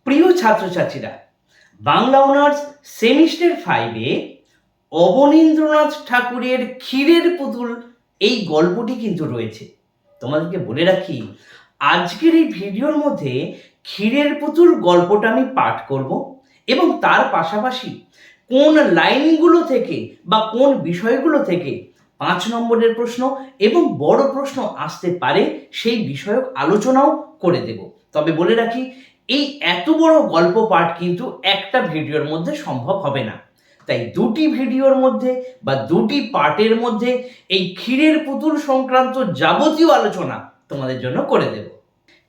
প্রিয় ছাত্রছাত্রীরা, Bangla honours semester 5-এ Abanindranath ঠাকুরের ক্ষীরের পুতুল এই গল্পটি কিন্তু রয়েছে। তোমাদেরকে বলে রাখি, আজকের এই ভিডিওর মধ্যে ক্ষীরের পুতুল গল্পটা আমি পাঠ করব এবং তার পাশাপাশি কোন লাইনগুলো থেকে বা কোন বিষয়গুলো থেকে 5 নম্বরের প্রশ্ন এবং বড় প্রশ্ন আসতে পারে সেই বিষয়ক আলোচনাও করে দেব। তবে বলে রাখি, এই এত বড় গল্প পাঠ কিন্তু একটা ভিডিওর মধ্যে সম্ভব হবে না, তাই দুটি ভিডিওর মধ্যে বা দুটি পার্টের মধ্যে এই ক্ষীরের পুতুল সংক্রান্ত যাবতীয় আলোচনা তোমাদের জন্য করে দেব।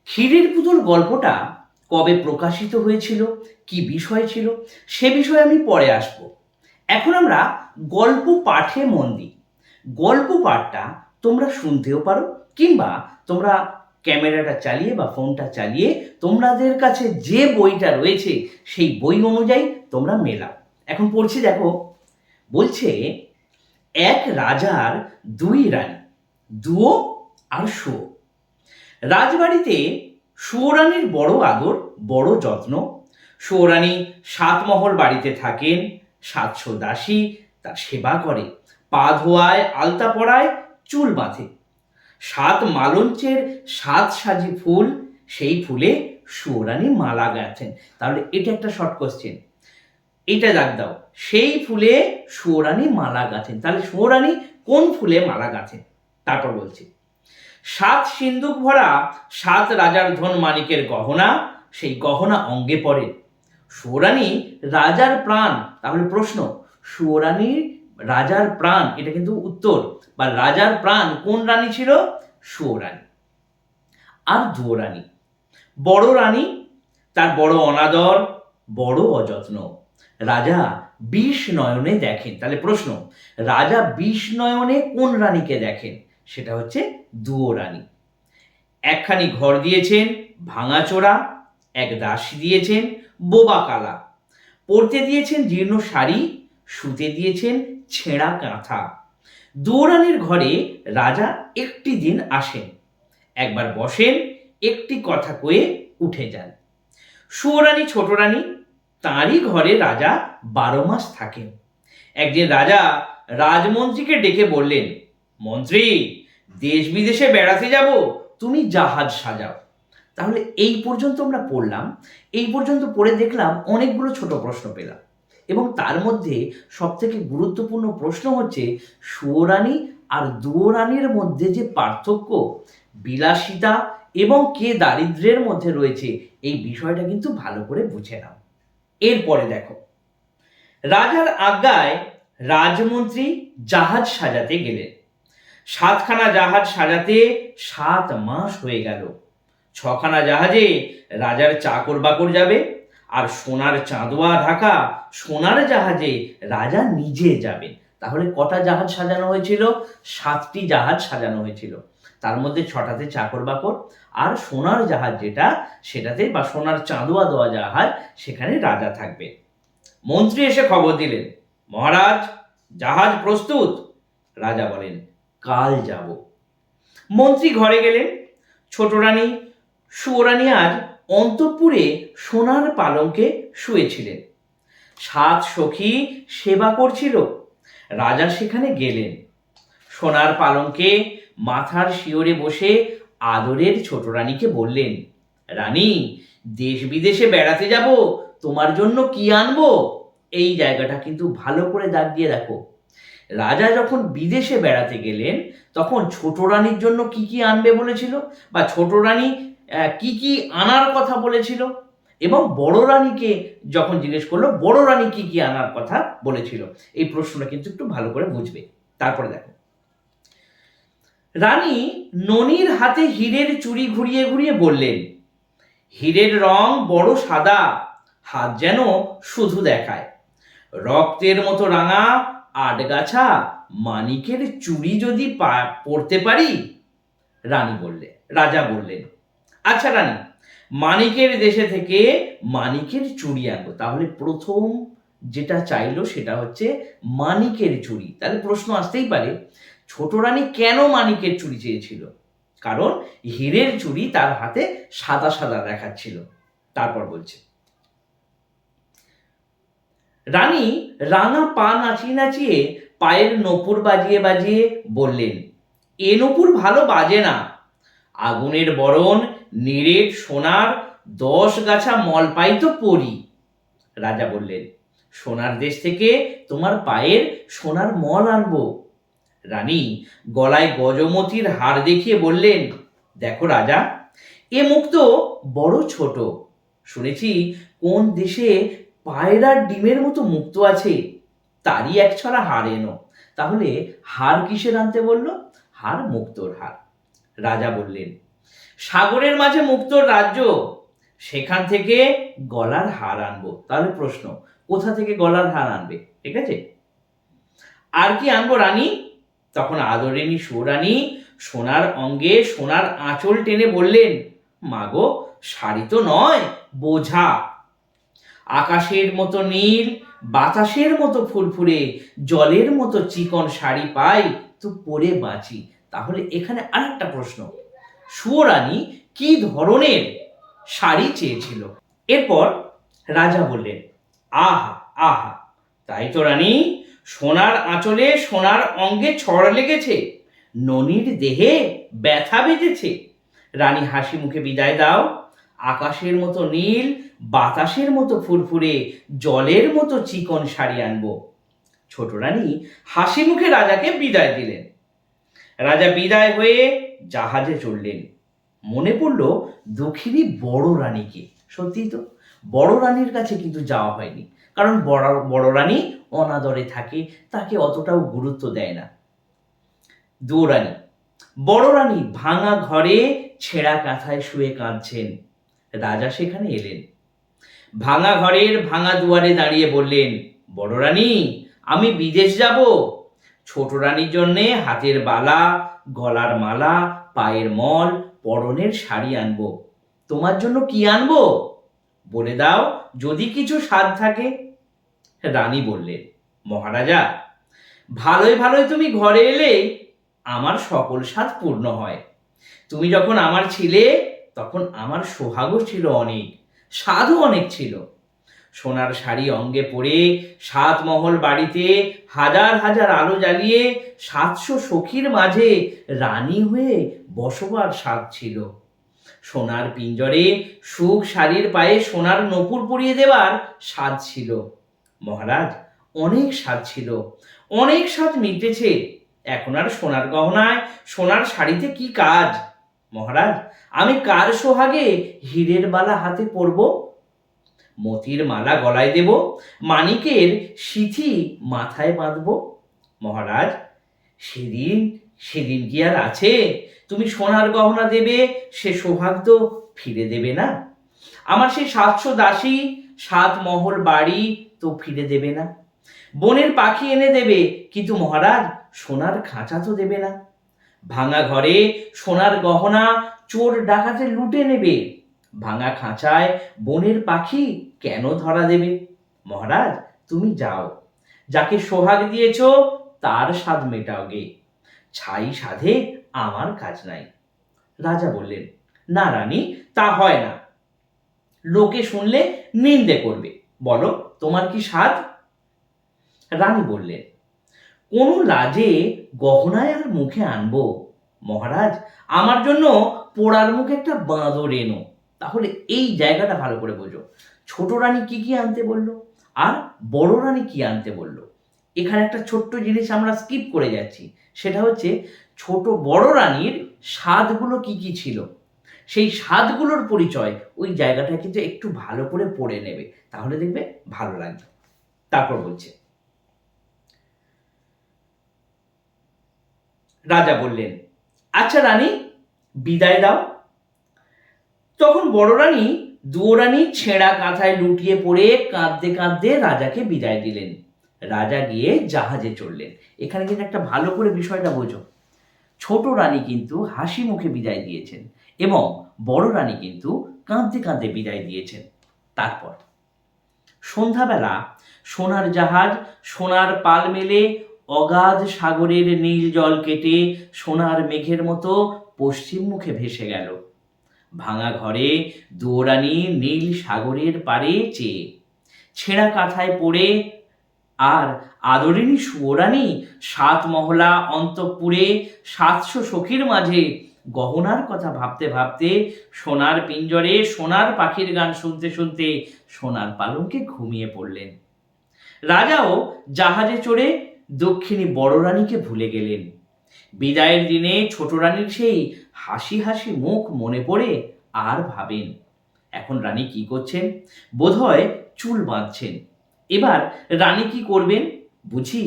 ক্ষীরের পুতুল গল্পটা কবে প্রকাশিত হয়েছিল, কি বিষয় ছিল, সে বিষয়ে আমি পরে আসব। এখন আমরা গল্প পাঠে মন দিই। গল্প পাঠটা তোমরা শুনতেও পারো, কিংবা তোমরা ক্যামেরাটা চালিয়ে বা ফোনটা চালিয়ে তোমাদের কাছে যে বইটা রয়েছে সেই বই অনুযায়ী তোমরা মেলাও। এখন পড়ছি, দেখো। বলছে, এক রাজার দুই রানী, দুয়ো আর শুয়ো। রাজবাড়িতে শুয়োরানীর বড় আদর, বড় যত্ন। শুয়োরানী 7 মহল বাড়িতে থাকেন, 700 দাসী তার সেবা করে, পা ধোয়ায়, আলতা পরায়, চুল বাঁধে। 7 মালঞ্চের 7 সাজি ফুল, সেই ফুলে শুয়োরানী মালা গাঁথেন। তাহলে এটা একটা শর্ট কোশ্চেন, এটা দাগ দাও। সেই ফুলে শুয়োরানী মালা গাঁথেন, তাহলে শুয়োরানী কোন ফুলে মালা গাঁথেন? তারপর বলছে, 7 সিন্দুক ভরা 7 রাজার ধন মানিকের গহনা, সেই গহনা অঙ্গে পড়ে। শুয়োরানী রাজার প্রাণ। তাহলে প্রশ্ন, শুয়োরানী রাজার প্রাণ, এটা কিন্তু উত্তর। বা রাজার প্রাণ কোন রানী ছিল? শুয়োরানী। আর দুয়ো রানী, বড় রানী, তার বড় অনাদর, বড় অযত্ন। রাজা 20 নয়নে দেখেন। তাহলে প্রশ্ন, রাজা 20 নয়নে কোন রানীকে দেখেন? সেটা হচ্ছে দুয়ো রানী। একখানি ঘর দিয়েছেন ভাঙাচোরা, এক দাসী দিয়েছেন বোবা কালা, পরতে দিয়েছেন জীর্ণ শাড়ি, শুতে দিয়েছেন ছেঁড়া কাঁথা। দুয়ো রানীর ঘরে রাজা একটি দিন আসেন, একবার বসেন, একটি কথা কয়ে উঠে যান। শুয়োরানী ছোট রানী, তাঁরই ঘরে রাজা 12 মাস থাকেন। একদিন রাজা রাজমন্ত্রীকে ডেকে বললেন, মন্ত্রী, দেশ বিদেশে বেড়াতে যাব, তুমি জাহাজ সাজাও। তাহলে এই পর্যন্ত আমরা পড়লাম। এই পর্যন্ত পড়ে দেখলাম অনেকগুলো ছোট প্রশ্ন পেলাম, এবং তার মধ্যে সবথেকে গুরুত্বপূর্ণ প্রশ্ন হচ্ছে শুয়োরানী আর দুয়ো রানীর মধ্যে যে পার্থক্য, বিলাসিতা এবং কে দারিদ্র্যের মধ্যে রয়েছে, এই বিষয়টা কিন্তু ভালো করে বুঝে নাও। এরপরে দেখো, রাজার আজ্ঞায় রাজমন্ত্রী জাহাজ সাজাতে গেলেন। 7খানা জাহাজ সাজাতে 7 মাস হয়ে গেল। 6খানা জাহাজে রাজার চাকর বাকর যাবে, আর সোনার চাঁদোয়া ঢাকা সোনার জাহাজে রাজা নিজে যাবেন। তাহলে কটা জাহাজ সাজানো হয়েছিল? 7টি জাহাজ সাজানো হয়েছিল। তার মধ্যে 6টাতে চাকর বাকর, আর সোনার জাহাজ যেটা, সেটাতে বা সোনার চাঁদোয়া দেওয়া জাহাজ, সেখানে রাজা থাকবে। মন্ত্রী এসে খবর দিলেন, মহারাজ, জাহাজ প্রস্তুত। রাজা বলেন, কাল যাব। মন্ত্রী ঘরে গেলেন। ছোট রানী শুয়োরানী আজ অন্তঃপুরে সোনার পালঙ্কে শুয়েছিলেন। 7 সখী সেবা করছিল। রাজা সেখানে গেলেন। সোনার পালঙ্কে মাথার শিওরে বসে আদরের ছোট রানীকে বললেন, রানী, দেশ বিদেশে বেড়াতে যাব, তোমার জন্য কি আনবো? এই জায়গাটা কিন্তু ভালো করে দাগ দিয়ে রাখো। রাজা যখন বিদেশে বেড়াতে গেলেন, তখন ছোট রানীর জন্য কি কি আনবে বলেছিল, বা ছোট রানী কি কি আনার কথা বলেছিল, এবং বড় রানীকে যখন জিজ্ঞেস করলো বড় রানী কি কি আনার কথা বলেছিল, এই প্রশ্নটা কিন্তু একটু ভালো করে বুঝবে। তারপরে দেখো, রানী ননির হাতে হীরের চুড়ি ঘুরিয়ে ঘুরিয়ে বললেন, হীরের রং বড় সাদা, হাত যেন শুধু দেখায়, রক্তের মতো রাঙা 8 গাছা মানিকের চুড়ি যদি পরতে পারি। রাজা বললেন, আচ্ছা রানী, মানিকের দেশে থেকে মানিকের চুড়ি আনবো। তাহলে প্রথম যেটা চাইলো সেটা হচ্ছে মানিকের চুড়ি। তাহলে প্রশ্ন আসতেই পারে, ছোট রানী কেন মানিকের চুড়ি চেয়েছিল? কারণ হীরের চুড়ি তার হাতে সাদা সাদা দেখাচ্ছিল। তারপর বলছে, রানী রাঙা পা নাচিয়ে নাচিয়ে পায়ের নপুর বাজিয়ে বাজিয়ে বললেন, এ নপুর ভালো বাজে না, আগুনের বরণ নিরেট সোনার 10 গাছা মলপাই তো পরি। রাজা বললেন, সোনার দেশ থেকে তোমার পায়ের সোনার মল আনবো। রানী গলায় গজমতির হার দেখিয়ে বললেন, দেখো রাজা, এ মুখ তো বড় ছোট, শুনেছি কোন দেশে পায়রার ডিমের মতো মুক্ত আছে, তারই এক ছড়া হার এনো। তাহলে হার কিসের আনতে বলল? হার মুক্তোর হার। রাজা বললেন, সাগরের মাঝে মুক্তোর রাজ্য, সেখান থেকে গলার হার আনবো। তাহলে প্রশ্ন, কোথা থেকে গলার হার আনবে? ঠিক আছে, আর কি আনবো রানী? তখন আদরিণী সুরানী সোনার অঙ্গে সোনার আঁচল টেনে বললেন, মাগো, শাড়ি তো নয়, বোঝা। আকাশের মতো নীল, বাতাসের মতো ফুরফুরে, জলের মতো চিকন শাড়ি পাই তো পরে বাঁচি। তাহলে এখানে আরেকটা প্রশ্ন, সুরানী কি ধরনের শাড়ি চেয়েছিল? এরপর রাজা বললেন, আহা আহা, তাই তো রানী, সোনার আঁচলে সোনার অঙ্গে ছড় লেগেছে, ননির দেহে ব্যথা বেজেছে। রানী হাসি মুখে বিদায় দাও, আকাশের মতো নীল, বাতাসের মতো ফুরফুরে, জলের মতো চিকন শাড়ি আনবো। ছোট রানী হাসি মুখে রাজাকে বিদায় দিলেন। রাজা বিদায় হয়ে জাহাজে চড়লেন। মনে পড়ল দক্ষিণী বড় রানীকে। সত্যি তো, বড় রানীর কাছে কিন্তু যাওয়া হয়নি, কারণ বড় রানী অনাদরে থাকে, তাকে অতটাও গুরুত্ব দেয় না। দুরানী, বড় রানী ভাঙা ঘরে ছেঁড়া কাঁথায় শুয়ে কাঁদছেন। রাজা সেখানে এলেন। ভাঙা ঘরের ভাঙা দুয়ারে দাঁড়িয়ে বললেন, বড় রানী, আমি বিদেশ যাব। ছোট রানীর জন্যে হাতের বালা, গলার মালা, পায়ের মল, পরনের শাড়ি আনবো। তোমার জন্য কি আনবো বলে দাও, যদি কিছু স্বাদ থাকে। রানী বললেন, মহারাজা, ভালোই ভালোই তুমি ঘরে এলে আমার সকল স্বাদ পূর্ণ হয়। তুমি যখন আমার ছিলে তখন আমার সোহাগও ছিল অনেক, স্বাদও অনেক ছিল। সোনার শাড়ি অঙ্গে পরে 7 মহল বাড়িতে হাজার হাজার আলো জ্বালিয়ে 700 সখীর মাঝে রানী হয়ে বসবার স্বাদ ছিল। সোনার পিঞ্জরে সুখ শাড়ির পায়ে সোনার নপুর পরিয়ে দেওয়ার স্বাদ ছিল। মহারাজ, অনেক স্বাদ ছিল, অনেক স্বাদ মিটেছে। এখন আর সোনার গহনায় সোনার শাড়িতে কি কাজ? মহারাজ, আমি কার সোহাগে হীরের বালা হাতে পরব, মতির মালা গলায় দেব, মানিকের সিথি মাথায় বাঁধব? মহারাজ, সেদিন সেদিন কি আর আছে? তুমি সোনার গহনা দেবে, সে সোহাগ তো ফিরে দেবে না। আমার সেই 700 দাসী, 7 মহল বাড়ি তো ফিরে দেবে না। বনের পাখি এনে দেবে, কিন্তু মহারাজ সোনার খাঁচা তো দেবে না। ভাঙা ঘরে সোনার গহনা চোর ডাকাতে লুটে নেবে, ভাঙা খাঁচায় বনের পাখি কেন ধরা দেবে? মহারাজ, তুমি যাও, যাকে সোহাগ দিয়েছ তার স্বাদ মেটাও গে, ছাই সাধে আমার কাজ নাই। রাজা বললেন, না রানী, তা হয় না, লোকে শুনলে নিন্দে করবে। বলো, তোমার কি স্বাদ? রানী বললেন, কোন লাজে গহনায় আর মুখে আনবো? মহারাজ, আমার জন্য পোড়ার মুখে একটা বাঁদর এনো। তাহলে এই জায়গাটা ভালো করে বোঝো, ছোট রানী কি কি আনতে বলল আর বড় রানী কি আনতে বলল। এখানে একটা ছোট্ট জিনিস আমরা স্কিপ করে যাচ্ছি, সেটা হচ্ছে ছোট বড় রানীর স্বাদগুলো কি কি ছিল, সেই স্বাদগুলোর পরিচয় ওই জায়গাটা কিন্তু একটু ভালো করে পড়ে নেবে, তাহলে দেখবে ভালো লাগবে। তারপর বলছে, রাজা বললেন, আচ্ছা রানী, বিদায় দাও। তখন বড় রানী দুরানী ছেঁড়া কাঁথায় লুটিয়ে পড়ে কাঁদতে কাঁদতে রাজাকে বিদায় দিলেন। রাজা গিয়ে জাহাজে চড়লেন। এখানে কিন্তু একটা ভালো করে বিষয়টা বোঝো, ছোট রানী কিন্তু হাসি মুখে বিদায় দিয়েছেন এবং বড় রানী কিন্তু কাঁদতে কাঁদতে বিদায় দিয়েছেন। তারপর সন্ধ্যাবেলা সোনার জাহাজ সোনার পাল মেলে অগাধ সাগরের নীল জল কেটে সোনার মেঘের মতো পশ্চিম মুখে ভেসে গেল। ভাঙা ঘরে দুরানী নীল সাগরের পারে চেয়ে ছেঁড়া কাঁথায় পড়ে আর আদরিণী সুয়োরানী 7 মহলা অন্তঃপুরে 700 সখীর মাঝে গহনার কথা ভাবতে ভাবতে সোনার পিঞ্জরে সোনার পাখির গান শুনতে শুনতে সোনার পালঙ্কে ঘুমিয়ে পড়লেন। রাজাও জাহাজে চড়ে দক্ষিণী বড় রানীকে ভুলে গেলেন। বিদায়ের দিনে ছোট রানীর সেই হাসি হাসি মুখ মনে পড়ে আর ভাবেন এখন রানী কি করছেন, বোধহয় চুল বাঁধছেন। এবার রানী কি করবেন, বুঝি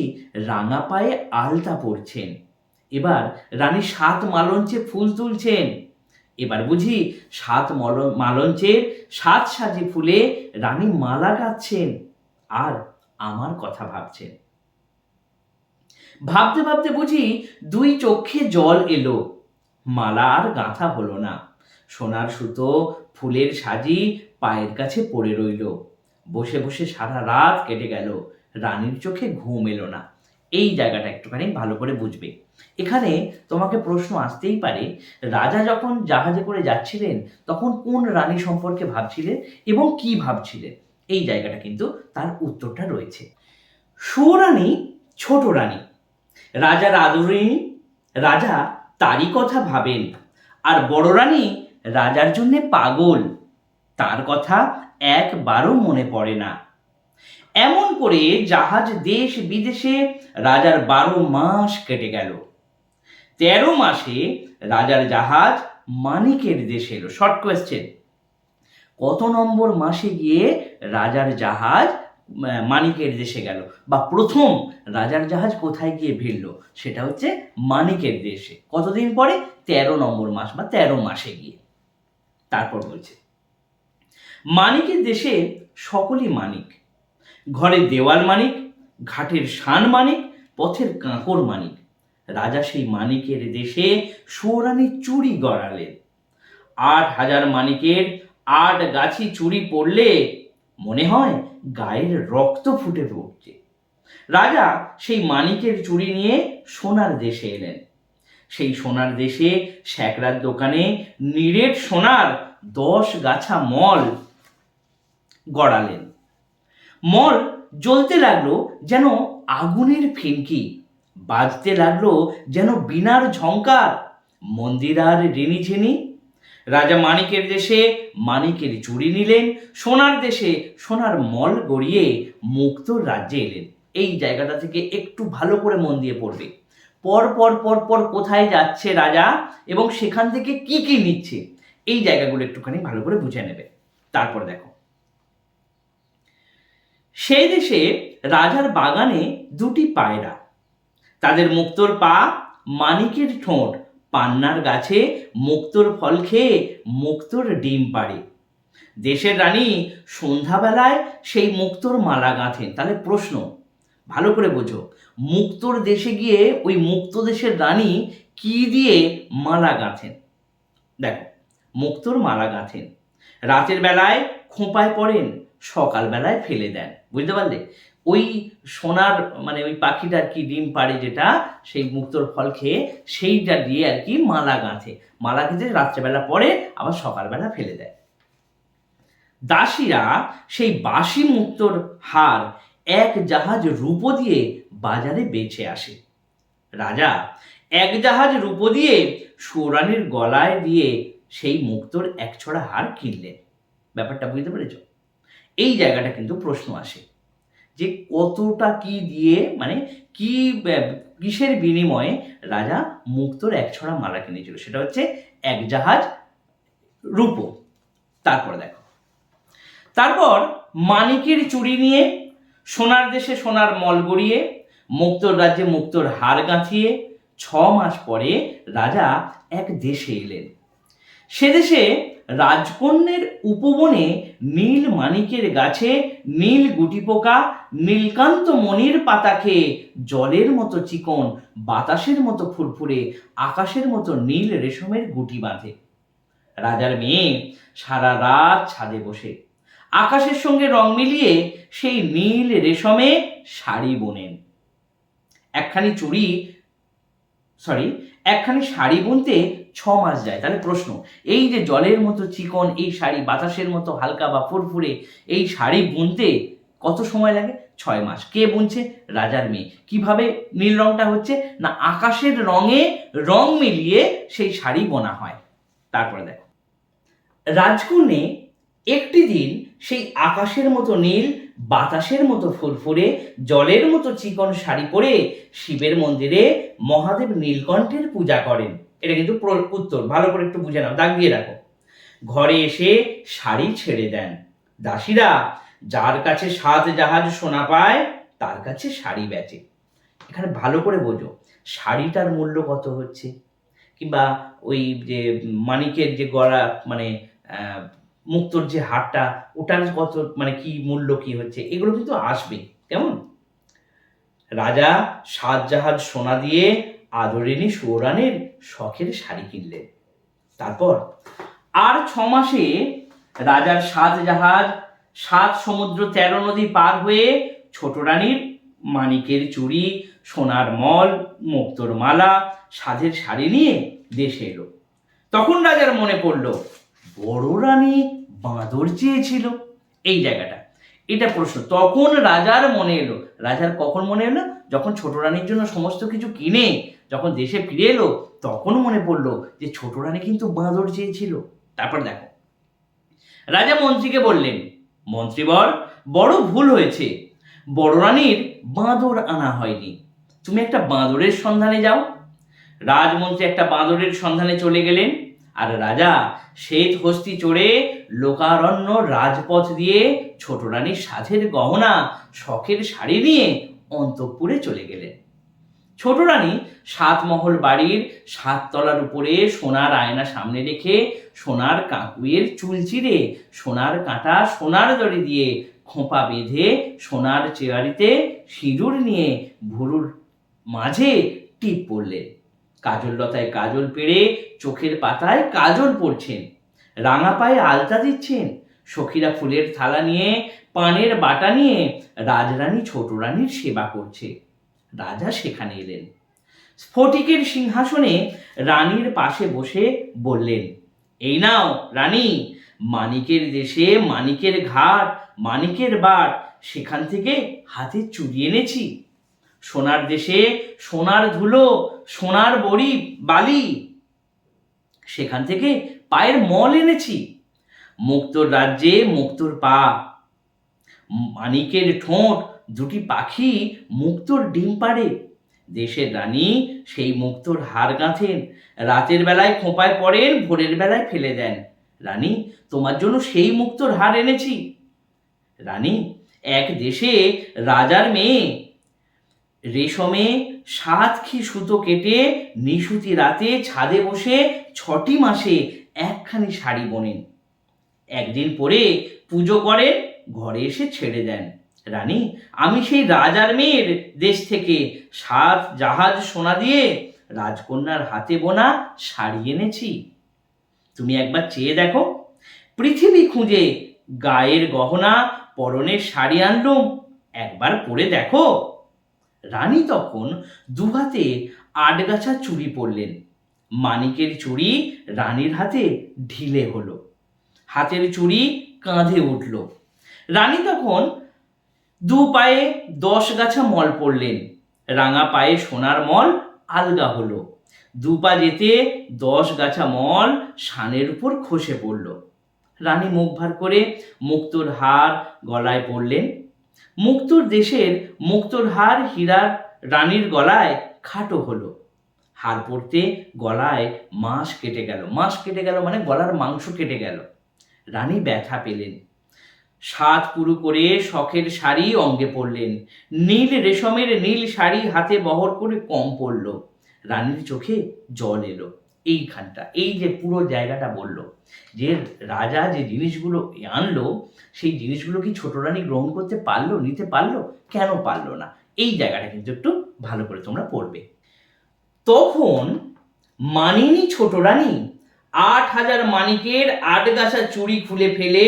রাঙা পায়ে আলতা পরছেন। এবার রানী 7 মালঞ্চে ফুল তুলছেন। এবার বুঝি 7 মালঞ্চের 7 সাজি ফুলে রানী মালা গাচ্ছেন আর আমার কথা ভাবছেন। ভাবতে ভাবতে বুঝি 2 চোখে জল এলো, মালা আর গাঁথা হলো না। সোনার সুতো ফুলের সাজি পায়ের কাছে পড়ে রইল। বসে বসে সারা রাত কেটে গেল, রানীর চোখে ঘুম এলো না। এই জায়গাটা একটুখানি ভালো করে বুঝবে। এখানে তোমাকে প্রশ্ন আসতেই পারে, রাজা যখন জাহাজে করে যাচ্ছিলেন তখন কোন রানী সম্পর্কে ভাবছিলেন এবং কি ভাবছিলেন, এই জায়গাটা কিন্তু তার উত্তরটা রয়েছে। সুরানী ছোট রানী, রাজার আদরিণী, রাজা তারই কথা ভাবেন। আর বড় রানী রাজার জন্য পাগল, তার কথা একবারও মনে পড়ে না। এমন করে জাহাজ দেশ বিদেশে রাজার 12 মাস কেটে গেল। 13 মাসে রাজার জাহাজ মানিকের দেশে এলো। শর্ট কোয়েশ্চেন, কত নম্বর মাসে গিয়ে রাজার জাহাজ মানিকের দেশে গেল, বা প্রথম রাজার জাহাজ কোথায় গিয়ে ভিড়ল, সেটা হচ্ছে মানিকের দেশে। কতদিন পরে, 13 নম্বর মাস বা 13 মাসে গিয়ে। তারপর বলছে, মানিকের দেশে সকলই মানিক, ঘরের দেওয়াল মানিক, ঘাটের শান মানিক, পথের কাঁকর মানিক। রাজা সেই মানিকের দেশে সুয়োরানীর চুড়ি গড়ালেন। 8000 মানিকের 8 গাছি চুড়ি পড়লে মনে হয় গায়ের রক্ত ফুটে পড়ছে। রাজা সেই মানিকের চুড়ি নিয়ে সোনার দেশে এলেন। সেই সোনার দেশে শ্যাকরার দোকানে নিরেট সোনার 10 গাছা মল গড়ালেন। মল জ্বলতে লাগলো যেন আগুনের ফিনকি, বাজতে লাগলো যেন বীণার ঝংকার, মন্দিরার রিনিঝিনি। রাজা মানিকের দেশে মানিকের চুড়ি নিলেন, সোনার দেশে সোনার মল গড়িয়ে মুক্তোর রাজ্যে এলেন। এই জায়গাটা থেকে একটু ভালো করে মন দিয়ে পড়বে। পর পর পর পর কোথায় যাচ্ছে রাজা এবং সেখান থেকে কি কি নিচ্ছে, এই জায়গাগুলো একটুখানি ভালো করে বুঝে নেবে। তারপর দেখো, সেই দেশে রাজার বাগানে 2টি পায়রা, তাদের মুক্তোর পা, মানিকের ঠোঁট, পান্নার গাছে মুক্তোর ফল খেয়ে মুক্তোর ডিম পাড়ে। দেশের রানী সন্ধ্যাবেলায় সেই মুক্তোর মালা গাঁথেন। তাহলে প্রশ্ন ভালো করে বোঝো, মুক্তোর দেশে গিয়ে ওই মুক্ত দেশের রানী কি দিয়ে মালা গাঁথেন? দেখো, মুক্তোর মালা গাঁথেন, রাতের বেলায় খোঁপায় পড়েন, সকালবেলায় ফেলে দেন। বুঝতে পারলে? ওই সোনার মানে ওই পাখিটার কি ডিম পাড়ে যেটা, সেই মুক্তোর ফল খেয়ে সেইটা দিয়ে আর কি মালা গাঁথে। মালা গেঁথে রাত্রেবেলা পরে আবার সকালবেলা ফেলে দেয়। দাসীরা সেই বাসি মুক্তোর হার 1 জাহাজ রূপো দিয়ে বাজারে বেচে আসে। রাজা 1 জাহাজ রূপো দিয়ে সুয়োরানীর গলায় দিয়ে সেই মুক্তোর 1 ছড়া হার কিনলেন। ব্যাপারটা বুঝতে পেরেছ? এই জায়গাটা কিন্তু প্রশ্ন আসে যে কতটা কি দিয়ে, মানে কি কিসের বিনিময়ে রাজা মুক্তোর 1 ছড়া মালা কিনেছিল, সেটা হচ্ছে 1 জাহাজ রূপো। তারপর দেখো, তারপর মানিকের চুড়ি নিয়ে সোনার দেশে সোনার মল গড়িয়ে মুক্তোর রাজ্যে মুক্তোর হার গাঁথিয়ে 6 মাস পরে রাজা এক দেশে এলেন। সে দেশে রাজকন্যের উপবনে নীল মানিকের গাছে নীল গুটি পোকা নীলকান্ত মণির পাতা খেয়ে জলের মতো চিকন, বাতাসের মতো ফুরফুরে, আকাশের মতো নীল রেশমের গুটি বাঁধে। রাজার মেয়ে সারা রাত ছাদে বসে আকাশের সঙ্গে রং মিলিয়ে সেই নীল রেশমে শাড়ি বোনেন। একখানি শাড়ি বুনতে 6 মাস যায়। তাহলে প্রশ্ন, এই যে জলের মতো চিকন এই শাড়ি, বাতাসের মতো হালকা বা ফুরফুরে এই শাড়ি বুনতে কত সময় লাগে? 6 মাস। কে বুনছে? রাজার মেয়ে। কিভাবে নীল রংটা হচ্ছে? না, আকাশের রঙে রং মিলিয়ে সেই শাড়ি বোনা হয়। তারপরে দেখো, রাজকন্যে একটি দিন সেই আকাশের মতো নীল, বাতাসের মতো ফুরফুরে, জলের মতো চিকন শাড়ি পরে শিবের মন্দিরে মহাদেব নীলকণ্ঠের পূজা করেন। এটা কিন্তু উত্তর, ভালো করে একটু বুঝে নাও, দাগ দিয়ে রাখো। ঘরে এসে শাড়ি ছেড়ে দেন। দাসীরা যার কাছে 7 জাহাজ সোনা পায় তার কাছে শাড়ি বেচে। এখানে ভালো করে বোঝো শাড়িটার মূল্য কত হচ্ছে, কিংবা ওই যে মানিকের যে গড়া মানে মুক্তোর যে হারটা, ওটার কত মানে কি মূল্য কি হচ্ছে, এগুলো কিন্তু আসবে। কেমন? রাজা 7 জাহাজ সোনা দিয়ে আদরিনী সুয়োরানীর শখের শাড়ি কিনলেন। তারপর আর 6 মাসে রাজার 7 জাহাজ 7 সমুদ্র 13 নদী পার হয়ে ছোট রানীর মানিকের চুড়ি, সোনার মল, মুক্তোর মালা, সাজের শাড়ি নিয়ে দেশে এলো। তখন রাজার মনে পড়ল বড় রানী বাঁদর চেয়েছিল। এই জায়গাটা, এটা প্রশ্ন। তখন রাজার মনে এলো, রাজার কখন মনে এলো? যখন ছোট রানীর জন্য সমস্ত কিছু কিনে যখন দেশে ফিরে এলো, তখন মনে পড়লো যে ছোট রানী কিন্তু বাঁদর চেয়েছিল। তারপর দেখো, রাজা মন্ত্রীকে বললেন, মন্ত্রীবর, বড় ভুল হয়েছে, বড় রানীর বাঁদর আনা হয়নি, তুমি একটা বাঁদরের সন্ধানে যাও। রাজমন্ত্রী একটা বাঁদরের সন্ধানে চলে গেলেন, আর রাজা শ্বেত হস্তি চড়ে লোকারণ্য রাজপথ দিয়ে ছোট রানীর সাজের গহনা, শখের শাড়ি নিয়ে অন্তঃপুরে চলে গেলেন। ছোট রানী 7 মহল বাড়ির 7 তলার উপরে সোনার আয়না সামনে রেখে সোনার কাকুয়ের চুল চিরে, সোনার কাঁটা সোনার দড়ি দিয়ে খোঁপা বেঁধে, সোনার চেয়ারিতে সিঁদুর নিয়ে ভুরুর মাঝে টিপ পড়লেন। কাজল লতায় কাজল পেড়ে চোখের পাতায় কাজল পড়ছেন, রাঙা পায়ে আলতা দিচ্ছেন। সখীরা ফুলের থালা নিয়ে, পানের বাটা নিয়ে রাজরানী ছোট রানীর সেবা করছে। রাজা সেখানে এলেন। স্ফটিকের সিংহাসনে রানীর পাশে বসে বললেন, এই নাও রানী, মানিকের দেশে মানিকের ঘাট, মানিকের বাট, সেখান থেকে হাতে চুরি এনেছি। সোনার দেশে সোনার ধুলো, সোনার বড়ি বালি, সেখান থেকে পায়ের মল এনেছি। মুক্তোর রাজ্যে মুক্তোর পা, মানিকের ঠোঁট, দুটি পাখি মুক্তোর ডিম পাড়ে। দেশের রানী সেই মুক্তোর হার গাঁথেন, রাতের বেলায় খোঁপায় পড়েন, ভোরের বেলায় ফেলে দেন। রানী, তোমার জন্য সেই মুক্তোর হার এনেছি। রানী, এক দেশে রাজার মেয়ে রেশমে 7 সুতো কেটে নিশুতি রাতে ছাদে বসে 6টি মাসে একখানি শাড়ি বোনেন। একদিন পরে পুজো করেন, ঘরে এসে ছেড়ে দেন। রানী, আমি সেই রাজার মেয়ের দেশ থেকে 7 জাহাজ সোনা দিয়ে রাজকন্যার হাতে বোনা শাড়ি এনেছি। তুমি একবার চেয়ে দেখো, পৃথিবী খুঁজে গায়ের গহনা, পরনের শাড়ি আনলুম, একবার পরে দেখো। রানী তখন দুহাতে 8 গাছা চুড়ি পরলেন। মানিকের চুড়ি রানীর হাতে ঢিলে হলো, হাতের চুড়ি কাঁধে উঠল। রানী তখন 2 পায়ে 10 গাছা মল পরলেন, রাঙা পায়ে সোনার মল আলগা হলো। 2 পা যেতে 10 গাছা মল শানের উপর খসে পড়ল। রানী মুখ ভার করে মুক্তোর হার গলায় পরলেন। মুক্তোর দেশের মুক্তোর হার হীরার রানীর গলায় খাটো হলো। হার পরতে গলায় মাস কেটে গেল, মাস কেটে গেল মানে গলার মাংস কেটে গেল। রানী ব্যথা পেলেন। 7 পুরু করে শখের শাড়ি অঙ্গে পরলেন। নীল রেশমের নীল শাড়ি হাতে বহর করে কম পড়ল। রানীর চোখে জল এলো। এইখানটা, এই যে পুরো জায়গাটা বলল যে রাজা যে জিনিসগুলো আনলো, সেই জিনিসগুলো কি ছোট রানী গ্রহণ করতে পারলো, নিতে পারলো? কেন পারলো না? এই জায়গাটা কিন্তু একটু ভালো করে তোমরা পড়বে। তখন মানিনী ছোট রানী 8000 মানিকের 8 গাছা চুড়ি খুলে ফেলে,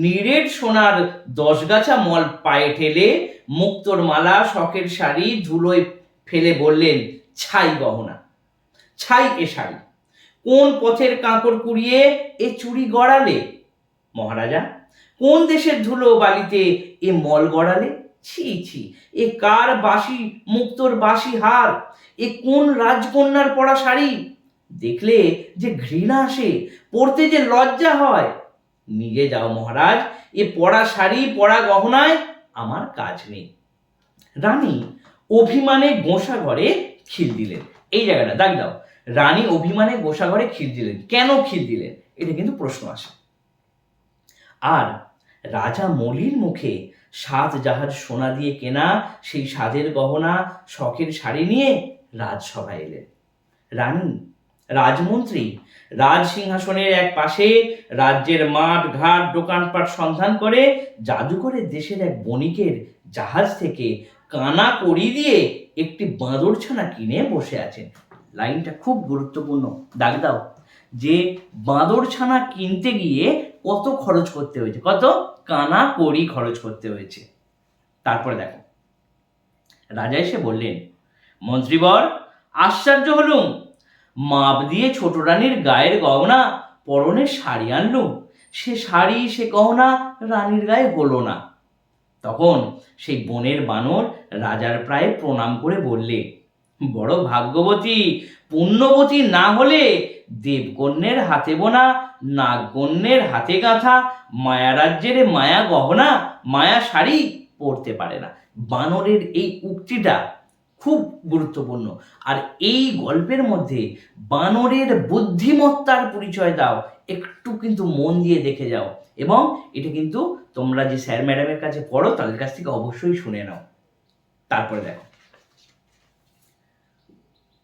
নিরেট সোনার 10 গাছা মল পায়ে ঠেলে, মুক্তোর মালা, শখের শাড়ি ধুলোয় ফেলে বললেন, ছাই গহনা, ছাই এ শাড়ি, কোন পথের কাঁকড় কুড়িয়ে এ চুড়ি গড়ালে? মহারাজা, কোন দেশের ধুলো বালিতে এ মল গড়ালে? ছি ছি, এ কার বাসি মুক্তোর বাসি হার? এ কোন রাজকন্যার পরা শাড়ি? দেখলে যে ঘৃণা আসে, পরতে যে লজ্জা হয়। নিজে যাও মহারাজ, এ পরা শাড়ি পরা গহনায় আমার কাজ নেই। রানী অভিমানে গোঁসা ঘরে খিল দিলেন। এই জায়গাটা দাগ দাও। রানী অভিমানে গোঁসা ঘরে খিল দিলেন। কেন খিল দিলেন? এটা কিন্তু প্রশ্ন আসে। আর রাজা মলির মুখে সাত জাহাজ সোনা দিয়ে কেনা সেই সাজের গহনা শখের শাড়ি নিয়ে রাজসভায় এলেন। রানী, রাজমন্ত্রী রাজ সিংহাসনের এক পাশে রাজ্যের মাঠ ঘাট দোকানপাট সন্ধান করে জাদুঘরের দেশের এক বণিকের জাহাজ থেকে কানা কড়ি দিয়ে একটি বাঁদরছানা কিনে বসে আছেন। লাইনটা খুব গুরুত্বপূর্ণ, দাগ দাও। যে বাঁদরছানা কিনতে গিয়ে কত খরচ করতে হয়েছে, কত কানা কড়ি খরচ করতে হয়েছে। তারপরে দেখো, রাজা এসে বললেন, মন্ত্রীবর, আশ্চর্য হলুম, মাপ দিয়ে ছোট রানীর গায়ের গহনা পরনের শাড়ি আনলুম, সে শাড়ি সে গহনা রানীর গায়ে হলো না। তখন সেই বনের বানর রাজার প্রায় প্রণাম করে বললে, বড় ভাগ্যবতী পুণ্যবতী না হলে দেবকন্যের হাতে বোনা নাগকন্যের হাতে গাঁথা মায়া রাজ্যের মায়া গহনা মায়া শাড়ি পরতে পারে না। বানরের এই উক্তিটা খুব গুরুত্বপূর্ণ। আর এই গল্পের মধ্যে বানরের বুদ্ধিমত্তার পরিচয় দাও, একটু কিন্তু মন দিয়ে দেখে যাও, এবং এটা কিন্তু তোমরা যে স্যার ম্যাডামের কাছে পড়ো তাদের কাছ থেকে অবশ্যই শুনে নাও। তারপরে দেখো,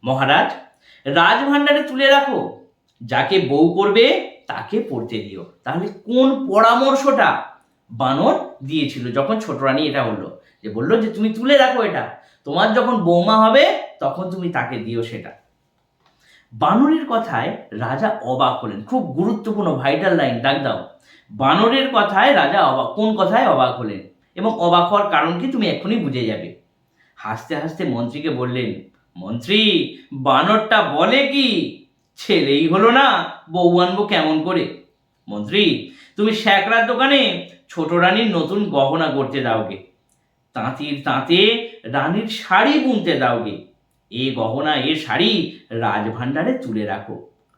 মহারাজ, রাজভাণ্ডারে তুলে রাখো, যাকে বউ করবে তাকে পড়তে দিও। তাহলে কোন পরামর্শটা বানর দিয়েছিল যখন ছোট রানী এটা হলো, যে বললো যে তুমি তুলে রাখো, এটা তোমার যখন বৌমা হবে তখন তুমি তাকে দিও সেটা। বানরের কথায় রাজা অবাক হলেন। খুব গুরুত্বপূর্ণ ভাইটাল লাইন, দাগ দাও। বানরের কথায় রাজা অবাক, কোন কথায় অবাক হলেন এবং অবাক হওয়ার কারণ কি তুমি এক্ষুনি বুঝে যাবে। হাসতে হাসতে মন্ত্রীকে বললেন, মন্ত্রী, বানরটা বলে কি, ছেলেই হলো না, বউ আনবো কেমন করে? মন্ত্রী, তুমি শ্যাকরার দোকানে ছোট রানীর নতুন গহনা করতে দাওগে, তাঁতির তাঁতে রানীর শাড়ি বুনতে দাওগে, এ গহনা এ শাড়ি রাজভাণ্ডারে তুলে রাখো,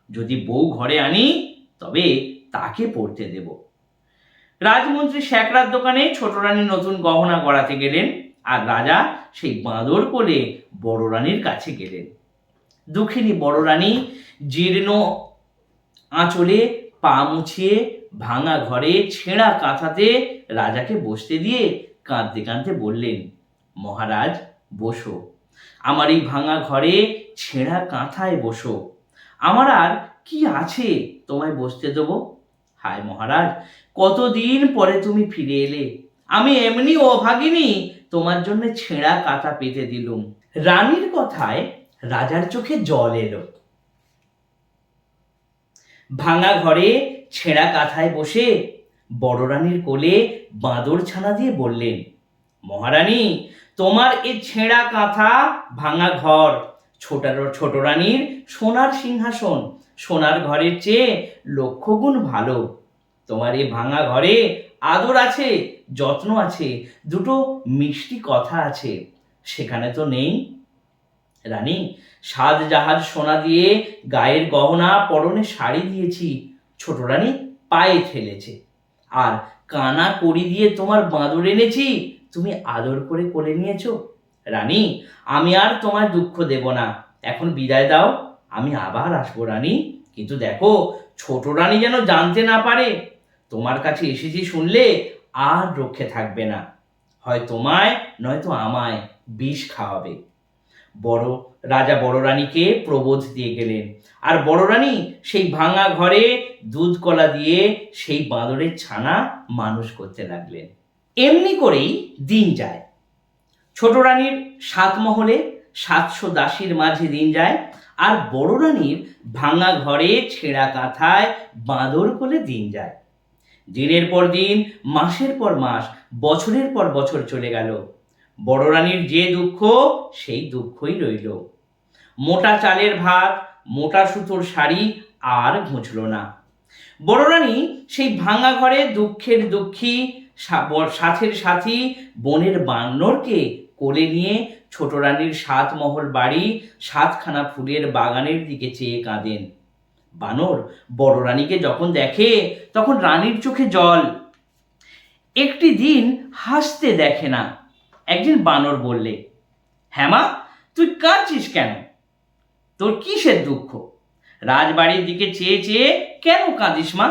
যদি বউ ঘরে আনি তবে তাকে পরতে দেব। রাজমন্ত্রী শ্যাকরার দোকানে ছোট রানীর নতুন গহনা গড়াতে গেলেন, আর রাজা সেই বাঁদর কোলে বড় রানীর কাছে গেলেন। দুঃখিনী বড় রানী জীর্ণ আঁচলে পা মুছিয়ে ভাঙা ঘরে ছেঁড়া কাঁথাতে রাজাকে বসতে দিয়ে কাঁদতে কাঁদতে বললেন, মহারাজ বসো, আমার এই ভাঙা ঘরে ছেঁড়া কাঁথায় বসো, আমার আর কি আছে তোমায় বসতে দেবো? হায় মহারাজ, কতদিন পরে তুমি ফিরে এলে, আমি এমনি অভাগিনী তোমার জন্য ছেঁড়া কাঁথা পেতে দিলুম। রানীর কথায় রাজার চোখে জল এলো। ভাঙা ঘরে ছেঁড়া কাঁথায় বসে বড় রানীর কোলে বাঁদর ছানা দিয়ে বললেন, মহারানী, তোমার এই ছেঁড়া কাঁথা ভাঙা ঘর ছোট রানীর সোনার সিংহাসন, সোনার ঘরের চেয়ে লক্ষ গুণ ভালো। তোমার এই ভাঙা ঘরে আদর আছে, যত্ন আছে, দুটো মিষ্টি কথা আছে, সেখানে তো নেই। রানী, সাত জাহাজ সোনা দিয়ে গায়ের গহনা পরনে শাড়ি দিয়েছি, ছোট রানী পায়ে ঠেলেছে, আর কানা কড়ি দিয়ে তোমার বাঁদর এনেছি, তুমি আদর করে কোলে নিয়েছো। রানী, আমি আর তোমার দুঃখ দেব না, এখন বিদায় দাও, আমি আবার আসবো রানী, কিন্তু দেখো ছোট রানী যেন জানতে না পারে তোমার কাছে এসেছি, শুনলে আর রক্ষে থাকবে না, হয় তোমায় নয়তো আমায় বিষ খাওয়াবে। রাজা বড় রানীকে প্রবোধ দিয়ে গেলেন, আর বড় রানী সেই ভাঙা ঘরে দুধ কলা দিয়ে সেই বাঁদরের ছানা মানুষ করতে লাগলেন। এমনি করেই দিন যায়। ছোট রানীর 7 মহলে 700 দাসীর মাঝে দিন যায়, আর বড় রানীর ভাঙা ঘরে ছেঁড়া কাঁথায় বাঁদর কোলে দিন যায়। দিনের পর দিন, মাসের পর মাস, বছরের পর বছর চলে গেল। বড় রানীর যে দুঃখ সেই দুঃখই রইল। মোটা চালের ভাত, মোটা সুতোর শাড়ি আর ঘুঁচল না। বড় রানী সেই ভাঙা ঘরে দুঃখের দুঃখী, সাথের সাথী বনের বানরকে কোলে নিয়ে ছোট রানীর 7 মহল বাড়ি, 7খানা ফুলের বাগানের দিকে চেয়ে কাঁদেন। বানর বড় রানীকে যখন দেখে তখন রানীর চোখে জল। একটি দিন হাসতে দেখে না। একদিন বানর বললে, হ্যাঁ মা, তুই কাঁদছিস কেন? তোর কিসের দুঃখ? রাজবাড়ির দিকে চেয়ে চেয়ে কেন কাঁদিস মা?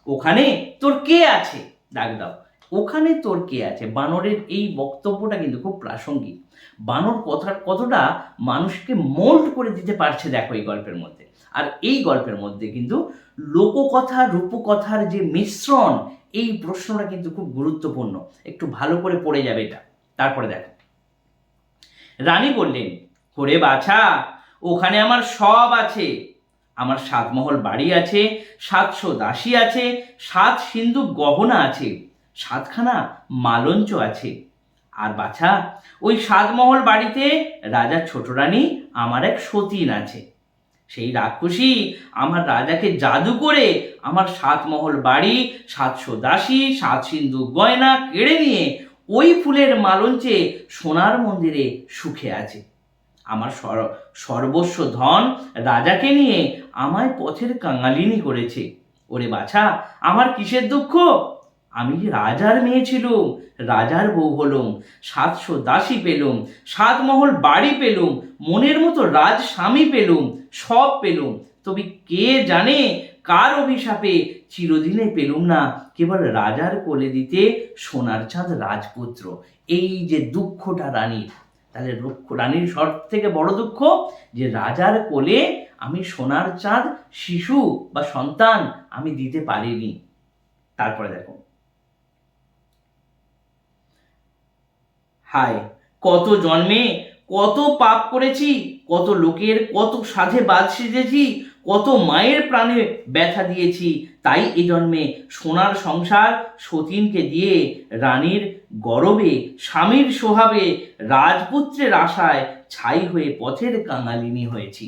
ওখানে তোর কে আছে? ডাক দাও, ওখানে তোর কে আছে? বানরের এই বক্তব্যটা কিন্তু খুব প্রাসঙ্গিক। বানর কতটা মানুষকে মোল্ড করে দিতে পারছে দেখো এই গল্পের মধ্যে। আর এই গল্পের মধ্যে কিন্তু লোককথা রূপকথার যে মিশ্রণ, এই প্রশ্নটা কিন্তু খুব গুরুত্বপূর্ণ। একটু ভালো করে পড়ে যাবে এটা। তারপরে দেখো, রানী বললেন, ওরে বাছা, ওখানে আমার সব আছে। আমার 7 মহল বাড়ি আছে, 700 দাসী আছে, 7 সিন্ধুক গহনা আছে, 7খানা মালঞ্চ আছে। আর বাছা, ওই 7 মহল বাড়িতে রাজা ছোট রানী আমার এক সতীন আছে। সেই রাক্ষসী আমার রাজাকে জাদু করে আমার 7 মহল বাড়ি, 700 দাসী, 7 সিন্ধুক গয়না কেড়ে নিয়ে ওই ফুলের মালঞ্চে সোনার মন্দিরে সুখে আছে। আমার সর্বস্ব ধন রাজাকে নিয়ে আমায় পথের কাঙালিনী করেছে। ওরে বাছা, আমার কিসের দুঃখ? আমি রাজার মেয়ে ছিলুম, রাজার বউ হলুম, 700 দাসী পেলুম, 7 মহল বাড়ি পেলুম, মনের মতো রাজ স্বামী পেলুম, সব পেলুম। তবে কে জানে কার অভিশাপে চিরদিনে পেলুম না কেবল রাজার কোলে দিতে সোনার চাঁদ রাজপুত্র। এই যে দুঃখটা রানীর, তাহলে রানীর সব থেকে বড় দুঃখ যে রাজার কোলে আমি সোনার চাঁদ শিশু বা সন্তান আমি দিতে পারিনি। তারপরে দেখো, হায় কত জন্মে কত পাপ করেছি, কত লোকের কত সাধে বাদ সেজেছি, কত মায়ের প্রাণে ব্যথা দিয়েছি। তাই এ জন্মে সোনার সংসার সতীনকে দিয়ে রানীর গরবে, স্বামীর সোহাবে, রাজপুত্রের আশায় ছাই হয়ে পথের কাঙালিনী হয়েছি।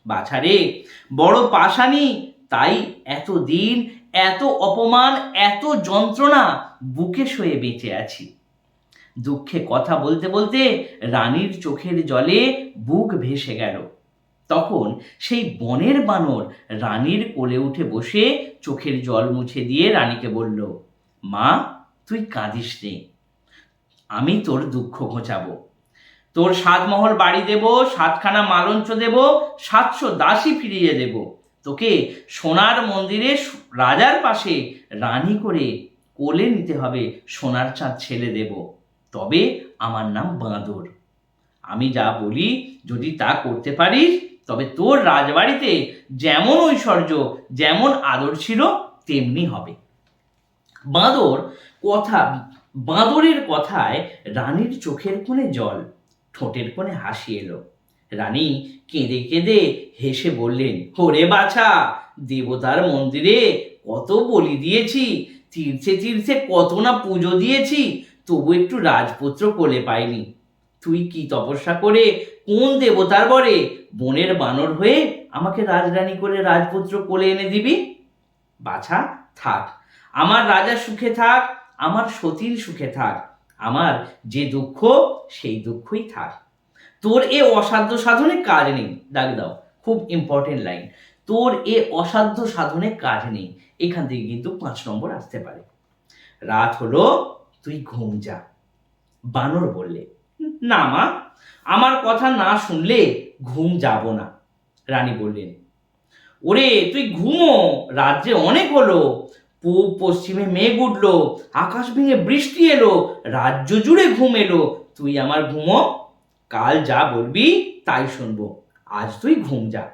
বাছারে বড় পাষাণী, তাই এতদিন এত অপমান, এত যন্ত্রণা বুকে সয়ে বেঁচে আছি। দুঃখে কথা বলতে বলতে রানীর চোখের জলে বুক ভেসে গেল। তখন সেই বনের বানর রানীর কোলে উঠে বসে চোখের জল মুছে দিয়ে রানীকে বলল, মা, তুই কাঁদিস নে, আমি তোর দুঃখ ঘোচাবো। তোর 7 মহল বাড়ি দেব, 7খানা মালঞ্চ দেব, 700 দাসী ফিরিয়ে দেব। তোকে সোনার মন্দিরে রাজার পাশে রানী করে কোলে নিতে হবে, সোনার চাঁদ ছেলে দেব। তবে আমার নাম বাঁদর। আমি যা বলি যদি তা করতে পারিস, তবে তোর রাজবাড়িতে যেমন ঐশ্বর্য, যেমন আদর ছিল তেমনি হবে। বাঁদরের কথায় রানীর চোখের কোণে জল, ঠোঁটের কোণে হাসি এলো। রানী কেঁদে কেঁদে হেসে বললেন, ওরে বাছা, দেবতার মন্দিরে কত বলি দিয়েছি, তীর্থে তীর্থে কত না পুজো দিয়েছি, তবু একটু রাজপুত্র কোলে পাইনি। তুই কি তপস্যা করে কোন দেবতার বরে বনের বানর হয়ে আমাকে রাজরানী করে রাজপুত্র কোলে এনে দিবি? বাছা, থাক, আমার রাজা সুখে থাক, আমার সতীন সুখে থাক, আমার যে দুঃখ সেই দুঃখই থাক। তোর এ অসাধ্য সাধনে কাজ নেই। দাগ দাও, খুব ইম্পর্টেন্ট লাইন, তোর এ অসাধ্য সাধনে কাজ নেই। এখান থেকে কিন্তু 5 নম্বর আসতে পারে। রাত হলো, তুই ঘুম যা। বানর বললে, না মা, আমার কথা না শুনলে ঘুম যাব না। রানী বললেন, ওরে তুই ঘুমো, রাজ্যে অনেক হলো, পূব পশ্চিমে মেঘ উঠলো, আকাশ ভেঙে বৃষ্টি এলো, রাজ্য জুড়ে ঘুম এলো, তুই আমার ঘুমো। কাল যা বলবি তাই শুনবো, আজ তুই ঘুম যা।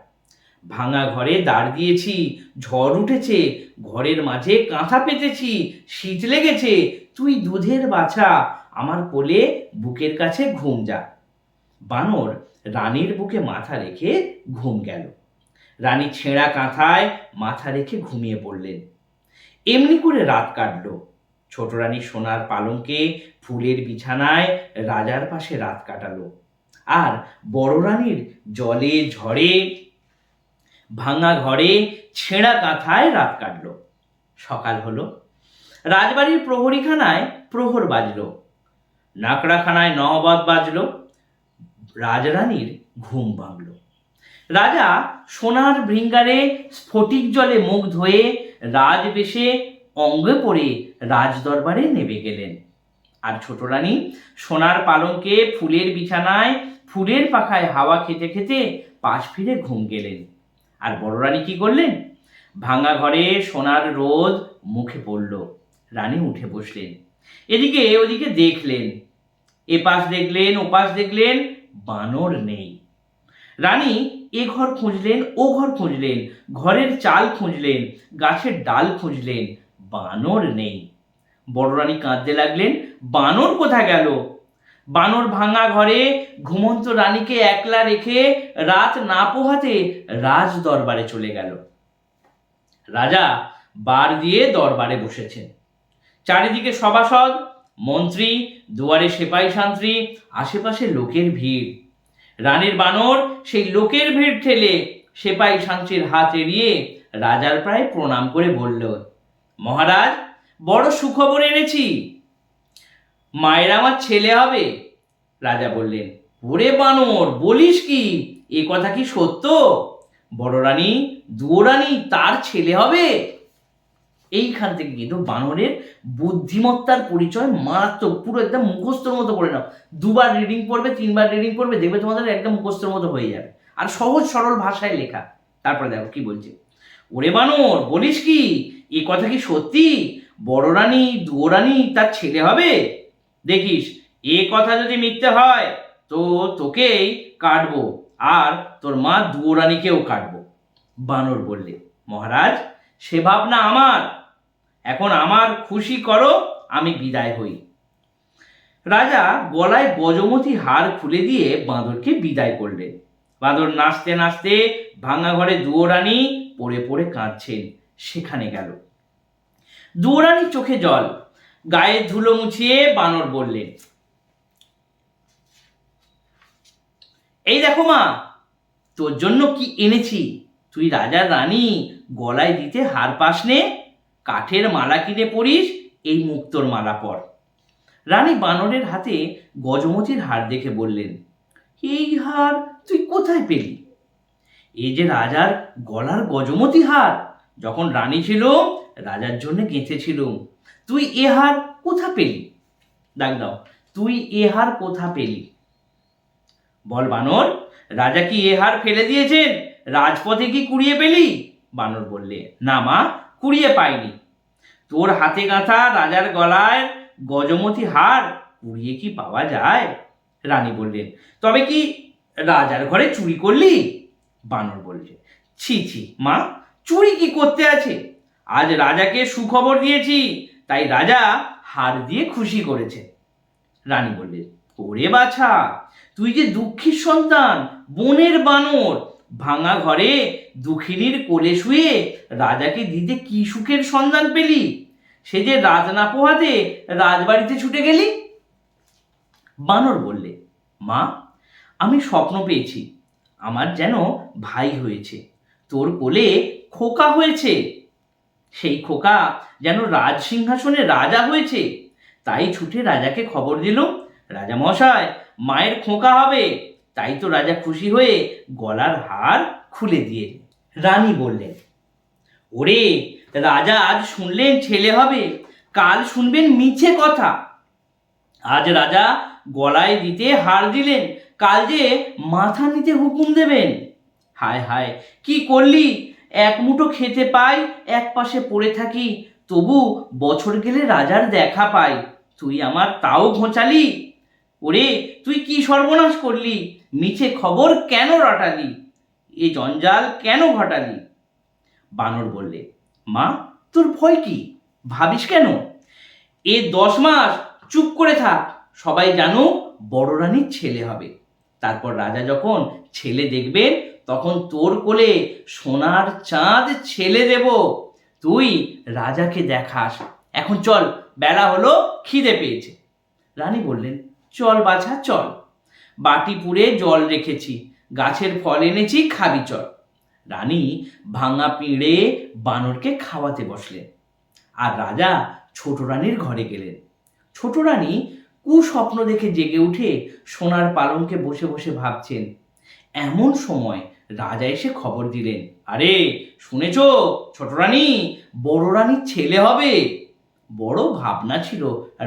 ভাঙা ঘরে দাঁড় দিয়েছি, ঝড় উঠেছে, ঘরের মাঝে কাঁথা পেতেছি, শীত লেগেছে, তুই দুধের বাছা, আমার কোলে বুকের কাছে ঘুম যা। বানর রানীর বুকে মাথা রেখে ঘুম গেল। রানী ছেঁড়া কাঁথায় মাথা রেখে ঘুমিয়ে পড়লেন। এমনি করে রাত কাটলো। ছোট রানী সোনার পালঙ্কে ফুলের বিছানায় রাজার পাশে রাত কাটালো। আর বড় রানীর জলে ঝড়ে ভাঙা ঘরে ছেঁড়া কাঁথায় রাত কাটল। সকাল হলো, রাজবাড়ির প্রহরীখানায় প্রহর বাজল, নাকড়াখানায় নহবত বাজল, রাজরানীর ঘুম ভাঙল। রাজা সোনার ভৃঙ্গারে স্ফটিক জলে মুখ ধুয়ে রাজবেশে অঙ্গে পড়ে রাজদরবারে নেমে গেলেন। আর ছোট রানী সোনার পালঙ্কে ফুলের বিছানায় ফুলের পাখায় হাওয়া খেতে খেতে পাশ ফিরে ঘুম গেলেন। আর বড় রানী কি করলেন? ভাঙা ঘরে সোনার রোদ মুখে পড়ল। রানী উঠে বসলেন, এদিকে ওদিকে দেখলেন, এপাশ দেখলেন ওপাশ দেখলেন, বানর নেই। রানী এ ঘর খুঁজলেন ও ঘর খুঁজলেন, ঘরের চাল খুঁজলেন, গাছের ডাল খুঁজলেন, বানর নেই। বড় রানী কাঁদতে লাগলেন, বানর কোথা গেল? বানর ভাঙা ঘরে ঘুমন্ত রানীকে একলা রেখে রাত না পোহাতে রাজ দরবারে চলে গেল। রাজা বার দিয়ে দরবারে বসেছেন। চারিদিকে সভাসদ, মন্ত্রী, দুয়ারে সেপাই সান্ত্রী, আশেপাশে লোকের ভিড়। রানীর বানর সেই লোকের ভিড় ঠেলে সেপাই সান্ত্রীর হাত এড়িয়ে রাজার প্রায় প্রণাম করে বলল, মহারাজ, বড় সুখবর এনেছি, মায়ের আমার ছেলে হবে। রাজা বললেন, ওরে বানর, বলিস কি? এ কথা কি সত্য? বড় রানী, দুয়োরানী তার ছেলে হবে? এইখান থেকে কিন্তু বানরের বুদ্ধিমত্তার পরিচয় মারাত্মক, পুরো একদম মুখস্থর মতো করে নাও। দুবার রিডিং পড়বে, তিনবার রিডিং পড়বে, দেখবে তোমাদের একদম মুখস্থর মতো হয়ে যাবে। আর সহজ সরল ভাষায় লেখা। তারপরে দেখো কি বলছে, ওরে বানর, বলিস কি? এ কথা কি সত্যি? বড় রানী দুয়োরানী তার ছেলে হবে? দেখিস, এ কথা যদি মিথ্যে হয় তো তোকেই কাটবো, আর তোর মা দুয়োরানীকেও কাটবো। বানর বললে, মহারাজ, সে ভাবনা আমার, এখন আমার খুশি করো, আমি বিদায় হই। রাজা গলায় গজমতি হার খুলে দিয়ে বাঁদরকে বিদায় করলেন। বাঁদর নাচতে নাচতে ভাঙা ঘরে দুয়োরানী পড়ে পড়ে কাঁদছেন, সেখানে গেল। দুয়োরানীর চোখে জল, গায়ের ধুলো মুছিয়ে বানর বললেন, এই দেখো মা, তোর জন্য কি এনেছি। তুই রাজার রানী, গলায় দিতে হার পাস নে, কাঠের মালা কিনে পরিস, এই মুক্তোর মালা পর। রানী বানরের হাতে গজমতির হার দেখে বললেন, এই হার তুই কোথায় পেলি? এই যে রাজার গলার গজমতি হার, যখন রানী ছিল রাজার জন্য গেঁথেছিলুম। তুই এ হার কোথা পেলি? ডাক দাও, তুই এ হার কোথা পেলি? বল বানর, রাজা কি এ হার ফেলে দিয়েছেন? রাজপথে কি কুড়িয়ে পেলি? বানর বললে, না মা, কুড়িয়ে পাইনি। তোর হাতে গাঁথা রাজার গলায় গজমতি হার কুড়িয়ে কি পাওয়া যায়? রানী বললেন, তবে কি রাজার ঘরে চুরি করলি? বানর বলছে, ছি ছি মা, চুরি কি করতে আছে? আজ রাজাকে সুখবর দিয়েছি, তাই রাজা হার দিয়ে খুশি করেছে। রানী বললেন, ওরে বাছা, তুই যে দুঃখীর সন্তান, বনের বানর, ভাঙা ঘরে দুঃখিনীর কোলে শুয়ে রাজাকে দিতে কি সুখের সন্ধান পেলি? সে যে রাজ না পোহাতে রাজবাড়িতে ছুটে গেলি। বানর বললে, মা, আমি স্বপ্ন পেয়েছি, আমার যেন ভাই হয়েছে, তোর কোলে খোকা হয়েছে, সেই খোকা যেন রাজ সিংহাসনে রাজা হয়েছে, তাই ছুটে রাজাকে খবর দিল, রাজা মশাই, মায়ের খোকা হবে। তাই তো রাজা খুশি হয়ে গলার হার খুলে দিয়ে। রানী বললেন, ওরে রাজা, আজ শুনলেন ছেলে হবে, কাল শুনবেন মিছে কথা। আজ রাজা গলায় দিতে হার দিলেন, কাল যে মাথা নিতে হুকুম দেবেন। হায় হায়, কি করলি? এক মুঠো খেতে পাই, এক পাশে পড়ে থাকি, তবু বছর গেলে রাজার দেখা পাই, তুই আমার তাও ঘোচালি। ওরে, তুই কি সর্বনাশ করলি? মিছে খবর কেন রটালি? এ জঞ্জাল কেন ঘটালি? বানর বললে, মা, তোর ভয় কি? ভাবিস কেন? এ 10 মাস চুপ করে থাক, সবাই জানুক বড় রানীর ছেলে হবে। তারপর রাজা যখন ছেলে দেখবেন, তখন তোর কোলে সোনার চাঁদ ছেলে দেব, তুই রাজাকে দেখাস। এখন চল, বেলা হলো, খিদে পেয়েছে। রানী বললেন, চল বাছা চল, বাটি পুড়ে জল রেখেছি, গাছের ফল এনেছি, খাবি চল। রানী ভাঙা পিঁড়ে বানরকে খাওয়াতে বসলেন, আর রাজা ছোট রানীর ঘরে গেলেন। ছোট রানী কুস্বপ্ন দেখে জেগে উঠে সোনার পালঙ্কে বসে বসে ভাবছেন। এমন সময় রাজা এসে খবর দিলেন, আরে শুনেছ, ছোট রানী বড় রানীর ছেলে হবে। বড় ভাবনা ছিল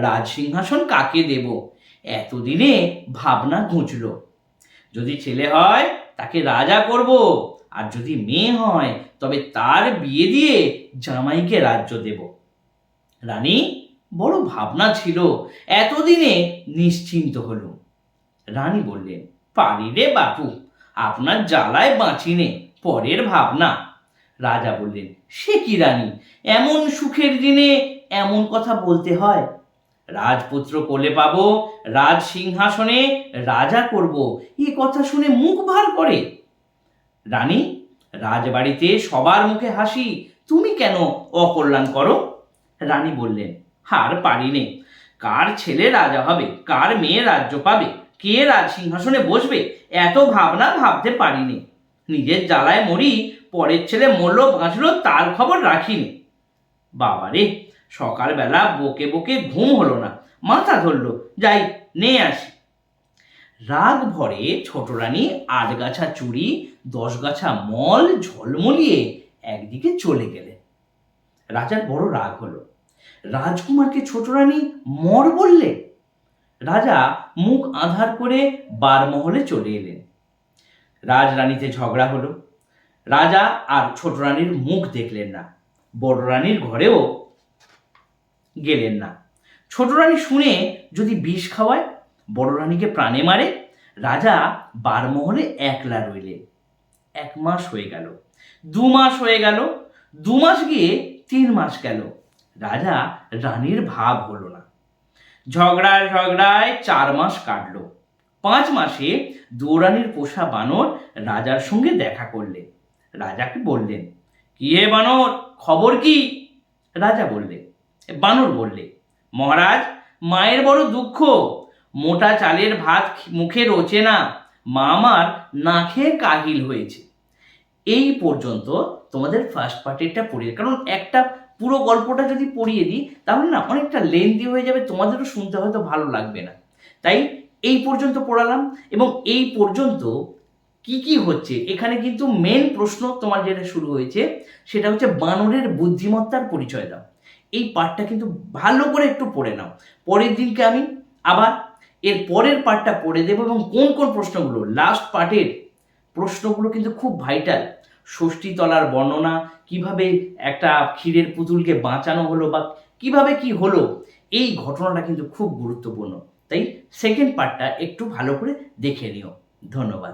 রাজসিংহাসন কাকে দেব। এতদিনে ভাবনা ঘুচল। যদি ছেলে হয় তাকে রাজা করব, আর যদি মেয়ে হয় তবে তার বিয়ে দিয়ে জামাইকে রাজ্য দেব। রানী বড় ভাবনা ছিল, এতদিনে নিশ্চিন্ত হল। রানী বললেন, পারি রে বাপু, আপনার জ্বালায় বাঁচিনে, পরের ভাবনা। রাজা বললেন, সে কি রানী, এমন সুখের দিনে এমন কথা বলতে হয়? রাজপুত্র কোলে পাবো, রাজ সিংহাসনে রাজা করব, এই কথা শুনে মুখ ভার করে। রানী, রাজবাড়িতে সবার মুখে হাসি, তুমি কেন অকল্যাণ করো? রানী বললেন, আর পারি নে। কার ছেলে রাজা হবে, কার মেয়ে রাজ্য পাবে, কে রাজ সিংহাসনে বসবে, এত ভাবনা ভাবতে পারিনি। নিজের জ্বালায় মরি, পরের ছেলে মরল বাঁচল তার খবর রাখিনি। বাবারে, সকালবেলা বকে বকে ঘুম হলো না, মাথা ধরল, যাই নে আসি। রাগ ভরে ছোট রানী 8 গাছা চুড়ি 10 গাছা মল ঝলমলিয়ে একদিকে চলে গেলেন। রাজার বড় রাগ হলো। রাজকুমারকে ছোট রানী মর বললে? রাজা মুখ আঁধার করে বারমহলে চলে এলেন। রাজরানীতে ঝগড়া হলো। রাজা আর ছোট রানীর মুখ দেখলেন না, বড় রানীর ঘরেও গেলেন না। ছোট রানী শুনে যদি বিষ খাওয়ায়, বড় রানীকে প্রাণে মারে। রাজা বারমহলে একলা রইলেন। 1 মাস হয়ে গেল, 2 মাস হয়ে গেল, 2 মাস গিয়ে 3 মাস গেল। রাজা রানীর ভাব হলো না। ঝগড়ায় 4 মাস কাটলো। 5 মাসে দুরানির পোষা বানর রাজার সঙ্গে দেখা করলে। রাজাকে বললেন, কি হে বানর, খবর কি? রাজা বললে, বানর বললে, মহারাজ, মায়ের বড় দুঃখ, মোটা চালের ভাত মুখে রোচে না, মা আমার না খেয়ে কাহিল হয়েছে। এই পর্যন্ত তোমাদের ফার্স্ট পার্টেরটা পড়িয়ে, কারণ একটা পুরো গল্পটা যদি পড়িয়ে দিই তাহলে না অনেকটা লেন্দি হয়ে যাবে, তোমাদেরও শুনতে হয়তো ভালো লাগবে না। তাই এই পর্যন্ত পড়ালাম। এবং এই পর্যন্ত কি কি হচ্ছে, এখানে কিন্তু মেন প্রশ্ন তোমার যেটা শুরু হয়েছে সেটা হচ্ছে বানরের বুদ্ধিমত্তার পরিচয় দাও। এই পার্টটা কিন্তু ভালো করে একটু পড়ে নাও। পরের দিনকে আমি আবার এর পরের পার্টটা পড়ে দেবো, এবং কোন কোন প্রশ্নগুলো, লাস্ট পার্টের প্রশ্নগুলো কিন্তু খুব ভাইটাল। ষষ্ঠী তলার বর্ণনা, কিভাবে একটা ক্ষীরের পুতুলকে বাঁচানো হলো বা কিভাবে কি হলো, এই ঘটনাটা কিন্তু খুব গুরুত্বপূর্ণ। তাই সেকেন্ড পার্টটা একটু ভালো করে দেখে নিও। ধন্যবাদ।